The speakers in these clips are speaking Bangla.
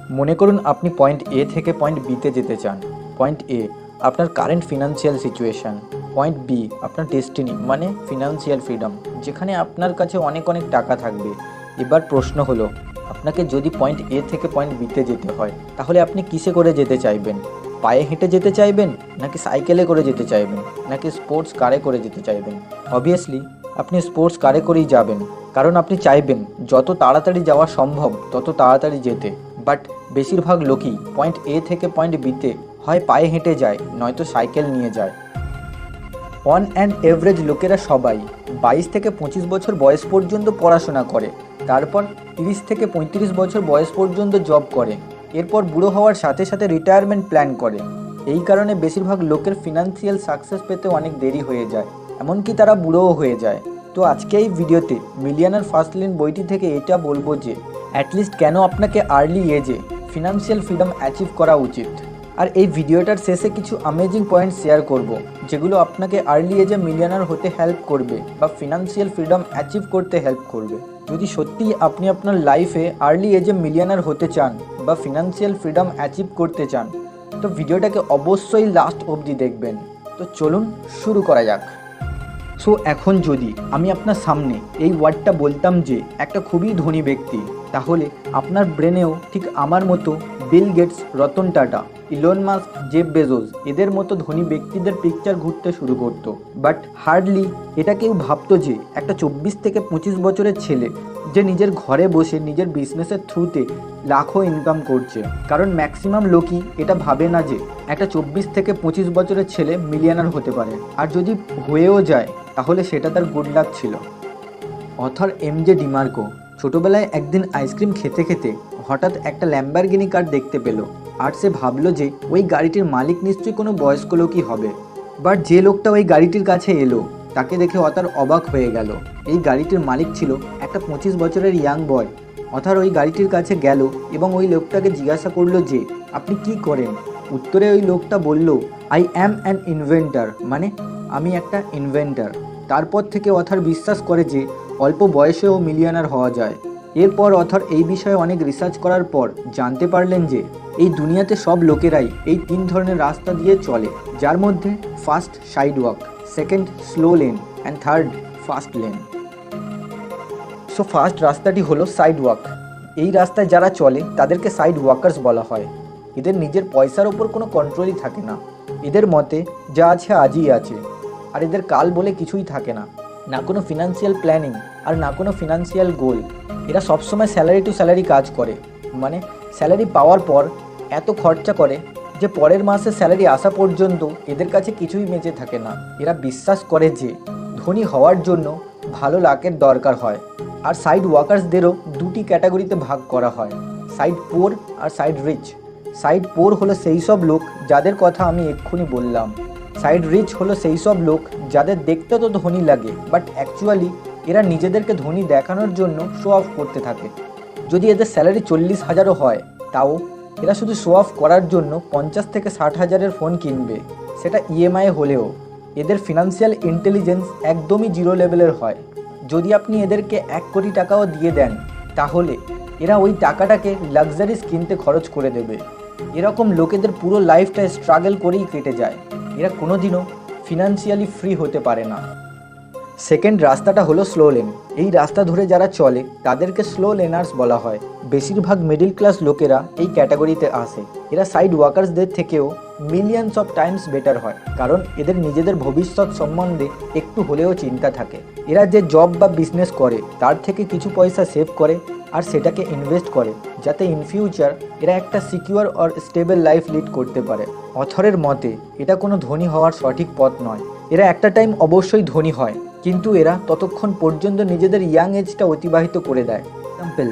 মনে করুন আপনি পয়েন্ট এ থেকে পয়েন্ট বিতে যেতে চান। পয়েন্ট এ আপনার current financial situation, point B আপনার ডেস্টিনি মানে ফিনান্সিয়াল ফ্রিডম, যেখানে আপনার কাছে অনেক অনেক টাকা থাকবে। এবার প্রশ্ন হলো, আপনাকে যদি পয়েন্ট এ থেকে পয়েন্ট বিতে যেতে হয় তাহলে আপনি কিসে করে যেতে চাইবেন? পায়ে হেঁটে যেতে চাইবেন, নাকি সাইকেলে করে যেতে চাইবেন, নাকি স্পোর্টস কারে করে যেতে চাইবেন? অবভিয়াসলি আপনি স্পোর্টস কারে করেই যাবেন, কারণ আপনি চাইবেন যত তাড়াতাড়ি যাওয়া সম্ভব তত তাড়াতাড়ি যেতে। বাট বেশিরভাগ লোকই পয়েন্ট এ থেকে পয়েন্ট বিতে হয় পায়ে হেঁটে যায়, নয়তো সাইকেল নিয়ে যায়। অন অ্যান্ড এভারেজ লোকেরা সবাই 22 থেকে 25 বছর বয়স পর্যন্ত পড়াশোনা করে, তারপর 30 থেকে 35 বছর বয়স পর্যন্ত জব করে, এরপর বুড়ো হওয়ার সাথে সাথে রিটায়ারমেন্ট প্ল্যান করে। এই কারণে বেশিরভাগ লোকের ফিনান্সিয়াল সাকসেস পেতে অনেক দেরি হয়ে যায়, এমনকি তারা বুড়োও হয়ে যায়। তো আজকে এই ভিডিওতে মিলিয়নার ফার্স্ট লেন বইটি থেকে এটা বলবো যে অ্যাটলিস্ট কেন আপনাকে আর্লি এজে ফিনান্সিয়াল ফ্রিডম অ্যাচিভ করা উচিত। আর এই ভিডিওটার শেষে কিছু অ্যামেজিং পয়েন্ট শেয়ার করব, যেগুলো আপনাকে আর্লি এজে মিলিয়নার হতে হেল্প করবে বা ফিনান্সিয়াল ফ্রিডম অ্যাচিভ করতে হেল্প করবে। যদি সত্যিই আপনি আপনার লাইফে আর্লি এজে মিলিয়নার হতে চান বা ফিনান্সিয়াল ফ্রিডম অ্যাচিভ করতে চান, তো ভিডিওটাকে অবশ্যই লাস্ট অবধি দেখবেন। তো চলুন শুরু করা যাক। সো এখন যদি আমি আপনার সামনে এই ওয়ার্ডটা বলতাম যে একটা খুবই ধনী ব্যক্তি, তাহলে আপনার ব্রেনেও ঠিক আমার মতো Bill Gates, Ratan Tata, Elon Musk, Jeff Bezos এদের মতো ধনী ব্যক্তিদের পিকচার ঘুরতে শুরু করতো। বাট হার্ডলি এটা কেউ ভাবতো যে একটা 24 থেকে 25 বছরের ছেলে যে নিজের ঘরে বসে নিজের বিজনেসের থ্রুতে লাখো ইনকাম করছে। কারণ ম্যাক্সিমাম লোকই এটা ভাবে না যে একটা 24 থেকে 25 বছরের ছেলে মিলিয়নার হতে পারে, আর যদি হয়েও যায় তাহলে সেটা তার গুড লাক ছিল। অথর এমজে ডিমার্কো ছোটোবেলায় একদিন আইসক্রিম খেতে খেতে হঠাৎ একটা ল্যাম্বরগিনি কার দেখতে পেল, আর সে ভাবলো যে ওই গাড়িটির মালিক নিশ্চয়ই কোনো বয়স্ক লোকই হবে। বাট যে লোকটা ওই গাড়িটির কাছে এলো তাকে দেখে অথার অবাক হয়ে গেল। এই গাড়িটির মালিক ছিল একটা 25 বছরের ইয়াং বয়। অথার ওই গাড়িটির কাছে গেল এবং ওই লোকটাকে জিজ্ঞাসা করলো যে আপনি কি করেন। উত্তরে ওই লোকটা বলল, আই অ্যাম অ্যান ইনভেন্টার, মানে আমি একটা ইনভেন্টার। তারপর থেকে অথার বিশ্বাস করে যে অল্প বয়সেও মিলিয়নার হওয়া যায়। এরপর অথর এই বিষয়ে অনেক রিসার্চ করার পর জানতে পারলেন যে এই দুনিয়াতে সব লোকেরাই এই 3 ধরনের রাস্তা দিয়ে চলে, যার মধ্যে first side walk, second slow lane and third fast lane. So first রাস্তাটি হলো সাইড ওয়াক। এই রাস্তায় যারা চলে তাদেরকে সাইড ওয়াকার্স বলা হয়। এদের নিজের পয়সার ওপর কোনো কন্ট্রোলই থাকে না। এদের মতে যা আছে আজই আছে, আর এদের কাল বলে কিছুই থাকে না, না কোনো ফিনান্সিয়াল প্ল্যানিং আর না কোনো ফিনান্সিয়াল গোল। এরা সবসময় স্যালারি টু স্যালারি কাজ করে, মানে স্যালারি পাওয়ার পর এত খরচা করে যে পরের মাসে স্যালারি আসা পর্যন্ত এদের কাছে কিছুই বেঁচে থাকে না। এরা বিশ্বাস করে যে ধনী হওয়ার জন্য ভালো লাকের দরকার হয়। আর সাইড ওয়াকার্সদেরও দুটি ক্যাটাগরিতে ভাগ করা হয়, সাইড পোর আর সাইড রিচ। সাইড পোর হলো সেই সব লোক যাদের কথা আমি এক্ষুনি বললাম। সাইড রিচ হলো সেই সব লোক যাদের দেখতে তো ধনী লাগে, বাট অ্যাকচুয়ালি এরা নিজেদেরকে ধনী দেখানোর জন্য শো অফ করতে থাকে। যদি এদের স্যালারি 40,000ও হয়, তাও এরা শুধু শো অফ করার জন্য 50 থেকে 60,000-এর ফোন কিনবে, সেটা ইএমআই হলেও। এদের ফিনান্সিয়াল ইন্টেলিজেন্স একদমই জিরো লেভেলের হয়। যদি আপনি এদেরকে 1 কোটি টাকাও দিয়ে দেন, তাহলে এরা ওই টাকাটাকে লাক্সারিজ কিনতে খরচ করে দেবে। এরকম লোকেদের পুরো লাইফটা স্ট্রাগল করেই কেটে যায়। এরা কোনোদিনও ফিনান্সিয়ালি ফ্রি হতে পারে না। সেকেন্ড রাস্তাটা হলো স্লো লেন। এই রাস্তা ধরে যারা চলে তাদেরকে স্লো লেনার্স বলা হয়। বেশিরভাগ মিডিল ক্লাস লোকেরা এই ক্যাটাগরিতে আসে। এরা সাইড ওয়াকার্সদের থেকেও মিলিয়নস অফ টাইমস বেটার হয়, কারণ এদের নিজেদের ভবিষ্যৎ সম্বন্ধে একটু হলেও চিন্তা থাকে। এরা যে জব বা বিজনেস করে তার থেকে কিছু পয়সা সেভ করে আর সেটাকে ইনভেস্ট করে, যাতে ইন ফিউচার এরা একটা সিকিউর আর স্টেবল লাইফ লিড করতে পারে। অথরের মতে এটা কোনো ধনী হওয়ার সঠিক পথ নয়। এরা একটা টাইম অবশ্যই ধনী হয়, কিন্তু এরা ততক্ষণ পর্যন্ত নিজেদের ইয়াং এজটা অতিবাহিত করে দেয়। এক্সাম্পল,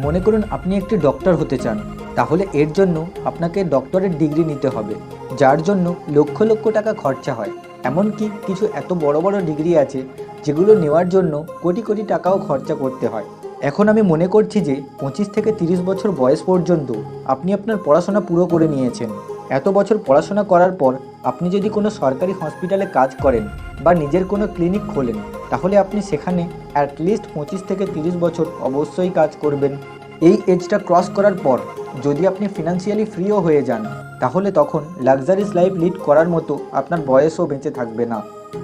মনে করুন আপনি একটি ডক্টর হতে চান, তাহলে এর জন্য আপনাকে ডক্টরের ডিগ্রি নিতে হবে, যার জন্য লক্ষ লক্ষ টাকা খরচা হয়। এমনকি কিছু এত বড় বড় ডিগ্রি আছে যেগুলো নেওয়ার জন্য কোটি কোটি টাকাও খরচা করতে হয়। এখন আমি মনে করছি যে 25 থেকে 30 বছর বয়স পর্যন্ত আপনি আপনার পড়াশোনা পুরো করে নিয়েছেন। এত বছর পড়াশোনা করার পর আপনি যদি কোনো সরকারি হসপিটালে কাজ করেন বা নিজের কোনো ক্লিনিক খোলেন, তাহলে আপনি সেখানে অ্যাটলিস্ট 25 থেকে 30 বছর অবশ্যই কাজ করবেন। এই এজটা ক্রস করার পর যদি আপনি ফিনান্সিয়ালি ফ্রিও হয়ে যান, তাহলে তখন লাক্সারিয়াস লাইফ লিড করার মতো আপনার বয়সও বেঁচে থাকবে না।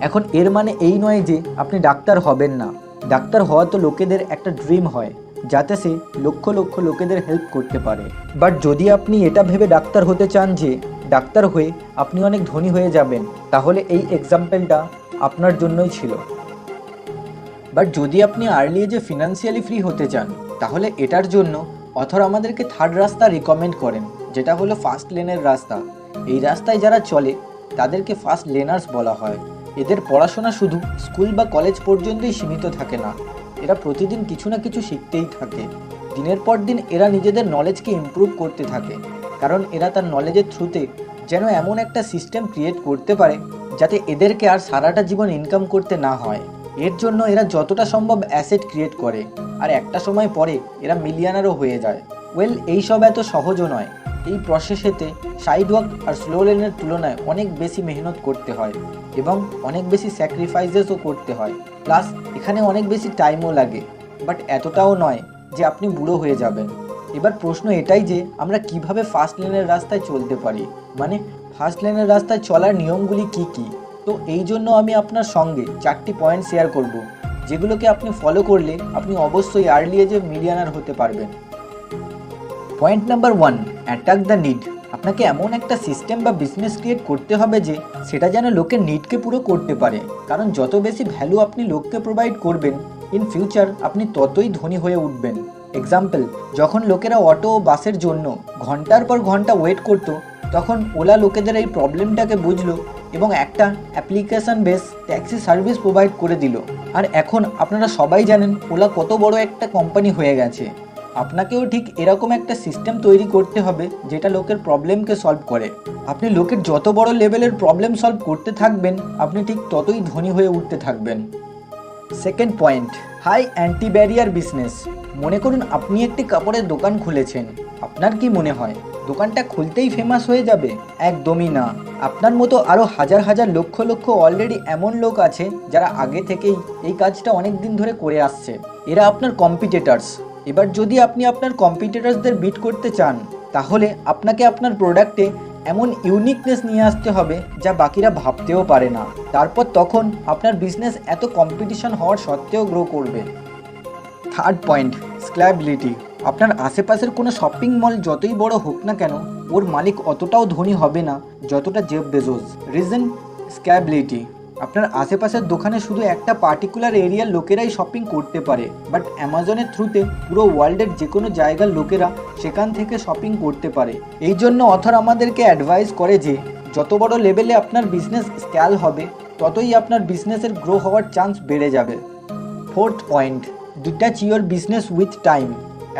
এখন এর মানে এই নয় যে আপনি ডাক্তার হবেন না। ডাক্তার হওয়া তো লোকেদের একটা ড্রিম হয়, যাতে সে লক্ষ লক্ষ লোকেদের হেল্প করতে পারে। বাট যদি আপনি এটা ভেবে ডাক্তার হতে চান যে ডাক্তার হয়ে আপনি অনেক ধনী হয়ে যাবেন, তাহলে এই এক্সাম্পলটা আপনার জন্যই ছিল। বাট যদি আপনি আর্লি এজে ফিনান্সিয়ালি ফ্রি হতে চান, তাহলে এটার জন্য অথর আমাদেরকে থার্ড রাস্তা রিকমেন্ড করেন, যেটা হলো ফার্স্ট লেনের রাস্তা। এই রাস্তায় যারা চলে তাদেরকে ফার্স্ট লেনার্স বলা হয়। এদের পড়াশোনা শুধু স্কুল বা কলেজ পর্যন্তই সীমিত থাকে না, এরা প্রতিদিন কিছু না কিছু শিখতেই থাকে। দিনের পর দিন এরা নিজেদের নলেজকে ইমপ্রুভ করতে থাকে, কারণ এরা তার নলেজের থ্রুতে যেন এমন একটা সিস্টেম ক্রিয়েট করতে পারে যাতে এদেরকে আর সারাটা জীবন ইনকাম করতে না হয়। এর জন্য এরা যতটা সম্ভব অ্যাসেট ক্রিয়েট করে, আর একটা সময় পরে এরা মিলিয়নারও হয়ে যায়। এইসব এত সহজও নয়। এই প্রসেসেতে সাইড ওয়ার্ক আর স্লো লেনের তুলনায় অনেক বেশি মেহনত করতে হয় এবং অনেক বেশি স্যাক্রিফাইসেসও করতে হয়। প্লাস এখানে অনেক বেশি টাইমও লাগে, বাট এতটাও নয় যে আপনি বুড়ো হয়ে যাবেন। এবার প্রশ্ন এটাই যে আমরা কিভাবে ফার্স্ট লেনের রাস্তায় চলতে পারি, মানে ফার্স্ট লেনের রাস্তায় চলার নিয়মগুলি কি কি। তো এই জন্য আমি আপনার সঙ্গে 4টি পয়েন্ট শেয়ার করব, যেগুলোকে আপনি ফলো করলে আপনি অবশ্যই আর্লি এজে মিলিয়নার হতে পারবেন। Point number 1, attack the need. আপনাকে এমন একটা সিস্টেম বা বিজনেস ক্রিয়েট করতে হবে যে সেটা যেন লোকের নিডকে পুরো করতে পারে, কারণ যত বেশি ভ্যালু আপনি লোককে প্রোভাইড করবেন, ইন ফিউচার আপনি ততই ধনী হয়ে উঠবেন। এক্সাম্পল, যখন লোকেরা অটো ও বাসের জন্য ঘন্টার পর ঘন্টা ওয়েট করতো, তখন ওলা লোকেদের এই প্রবলেমটাকে বুঝলো এবং একটা application base taxi service provide করে দিল। আর এখন আপনারা সবাই জানেন ওলা কত বড় একটা কোম্পানি হয়ে গেছে। আপনাকেও ঠিক এরকম একটা সিস্টেম তৈরি করতে হবে যেটা লোকের প্রবলেমকে সলভ করে। আপনি লোকের যত বড় লেভেলের প্রবলেম সলভ করতে থাকবেন, আপনি ঠিক ততই ধনী হয়ে উঠতে থাকবেন। Second point, high anti barrier business. মনে করুন আপনি একটি কাপড়ের দোকান খুলেছেন। আপনার কি মনে হয় দোকানটা খুলতেই ফেমাস হয়ে যাবে? একদমই না। আপনার মতো আরও হাজার হাজার লক্ষ লক্ষ অলরেডি এমন লোক আছে যারা আগে থেকেই এই কাজটা অনেক দিন ধরে করে আসছে। এরা আপনার কম্পিটিটার্স। এবার যদি আপনি আপনার কম্পিটিটার্সদের বিট করতে চান, তাহলে আপনাকে আপনার প্রোডাক্টে এমন ইউনিকনেস নিয়ে আসতে হবে যা বাকিরা ভাবতেও পারে না। তারপর তখন আপনার বিজনেস এত কম্পিটিশন হওয়ার সত্ত্বেও গ্রো করবে। Third point, scalability. আপনার আশেপাশের কোনো শপিং মল যতই বড় হোক না কেন, ওর মালিক অতটাও ধনী হবে না যতটা জেফ বেজোস। রিজন, স্ক্যালেবিলিটি। আপনার আশেপাশের দোকানে শুধু একটা পার্টিকুলার এরিয়ার লোকেরাই শপিং করতে পারে, বাট অ্যামাজনের থ্রুতে পুরো ওয়ার্ল্ডের যে কোনো জায়গার লোকেরা সেখান থেকে শপিং করতে পারে। এই জন্য অথর আমাদেরকে অ্যাডভাইস করে যে যত বড় লেভেলে আপনার বিজনেস স্কেল হবে, ততই আপনার বিজনেসের গ্রো হওয়ার চান্স বেড়ে যাবে। Fourth point, detach your business with time.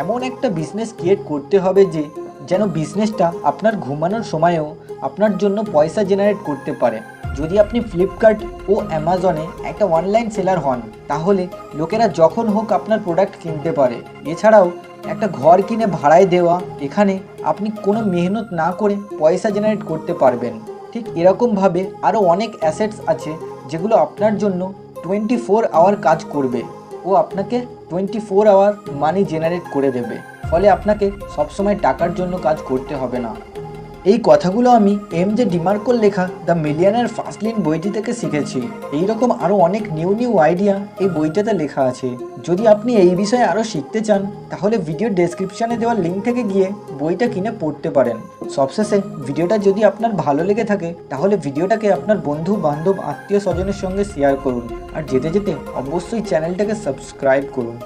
এমন একটা বিজনেস ক্রিয়েট করতে হবে যে যেন বিজনেসটা আপনার ঘুমানোর সময়েও আপনার জন্য পয়সা জেনারেট করতে পারে। যদি আপনি ফ্লিপকার্ট ও অ্যামাজনে একটা অনলাইন সেলার হন, তাহলে লোকেরা যখন হোক আপনার প্রোডাক্ট কিনতে পারে। এছাড়াও একটা ঘর কিনে ভাড়ায় দেওয়া, এখানে আপনি কোনো মেহনত না করে পয়সা জেনারেট করতে পারবেন। ঠিক এরকমভাবে আরও অনেক অ্যাসেটস আছে যেগুলো আপনার জন্য 24 আওয়ার কাজ করবে ও আপনাকে 24 আওয়ার মানি জেনারেট করে দেবে। ফলে আপনাকে সবসময় টাকার জন্য কাজ করতে হবে না। এই কথাগুলো আমি এমজে ডিমার্কোর লেখা দ্য মিলিয়নার ফার্স্ট লেন বইটি থেকে শিখেছি। এইরকম আরও অনেক নিউ আইডিয়া এই বইটাতে লেখা আছে। যদি আপনি এই বিষয়ে আরও শিখতে চান, তাহলে ভিডিও ডেসক্রিপশানে দেওয়া লিঙ্ক থেকে গিয়ে বইটা কিনে পড়তে পারেন। সবশেষে ভিডিওটা যদি আপনার ভালো লেগে থাকে, তাহলে ভিডিওটাকে আপনার বন্ধু বান্ধব আত্মীয় স্বজনের সঙ্গে শেয়ার করুন, আর যেতে যেতে অবশ্যই চ্যানেলটাকে সাবস্ক্রাইব করুন।